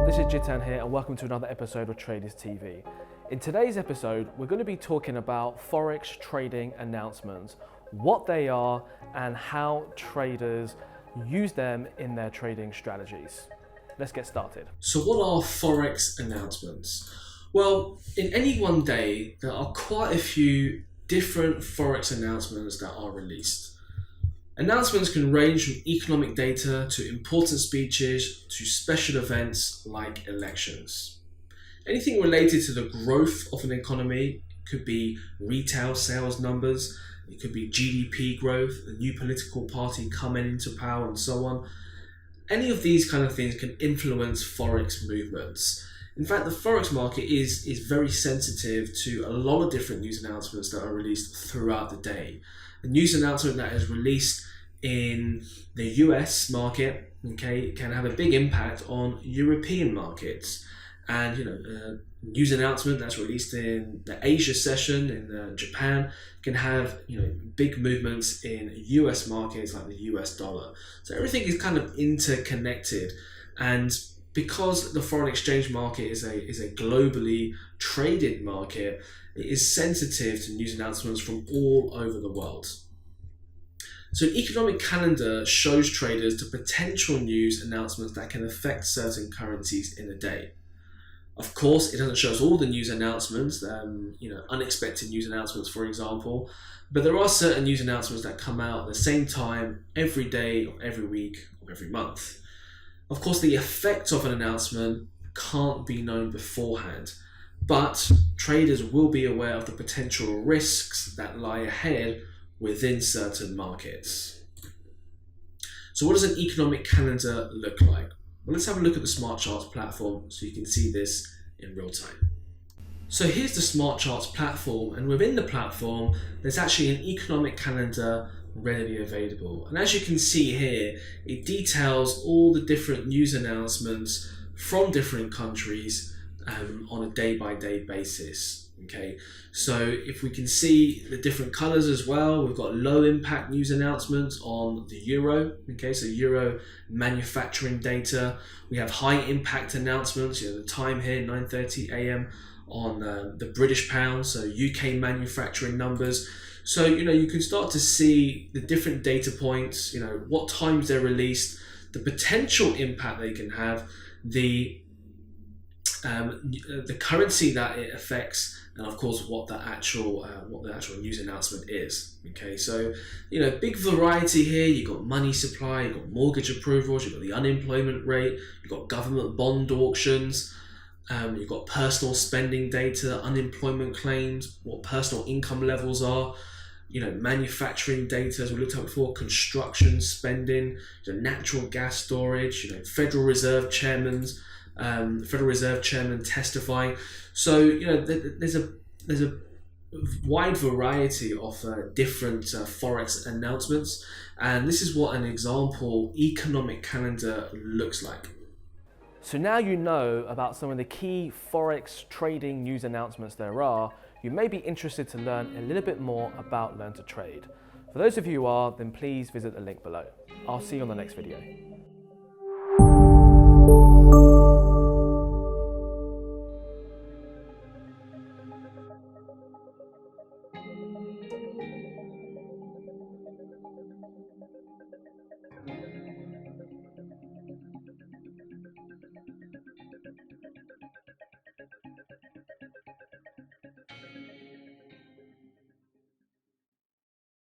this is Jitan here and welcome to another episode of TradersTV. In today's episode, we're going to be talking about Forex trading announcements, what they are and how traders use them in their trading strategies. Let's get started. So what are Forex announcements? Well, in any one day, there are quite a few different Forex announcements that are released. Announcements can range from economic data to important speeches to special events like elections. Anything related to the growth of an economy could be retail sales numbers, it could be GDP growth, a new political party coming into power and so on. Any of these kind of things can influence Forex movements. In fact, the Forex market is very sensitive to a lot of different news announcements that are released throughout the day. A news announcement that is released in the US market, can have a big impact on European markets. And news announcement that's released in the Asia session in Japan can have big movements in US markets like the US dollar. So everything is kind of interconnected, and because the foreign exchange market is a globally traded market, it is sensitive to news announcements from all over the world. So an economic calendar shows traders the potential news announcements that can affect certain currencies in a day. Of course, it doesn't show us all the news announcements, unexpected news announcements, for example, but there are certain news announcements that come out at the same time every day, or every week, or every month. Of course, the effect of an announcement can't be known beforehand, but traders will be aware of the potential risks that lie ahead within certain markets. So what does an economic calendar look like? Well, let's have a look at the SmartCharts platform so you can see this in real time. So here's the SmartCharts platform, and within the platform, there's actually an economic calendar readily available. And as you can see here, it details all the different news announcements from different countries on a day-by-day basis. Okay, so if we can see the different colors as well, we've got low impact news announcements on the euro. Okay, so euro manufacturing data. We have high impact announcements, the time here 9:30 a.m. on the British pound, so UK manufacturing numbers. So you can start to see the different data points, what times they're released, the potential impact they can have, the currency that it affects, and of course what the actual news announcement is. Okay, so big variety here. You've got money supply, you've got mortgage approvals, you've got the unemployment rate, you've got government bond auctions, you've got personal spending data, unemployment claims, what personal income levels are, manufacturing data as we looked at before, construction spending, natural gas storage, Federal Reserve Chairman testifying. So there's a wide variety of different Forex announcements, and this is what an example economic calendar looks like. So now you know about some of the key Forex trading news announcements there are, you may be interested to learn a little bit more about Learn to Trade. For those of you who are, then please visit the link below. I'll see you on the next video.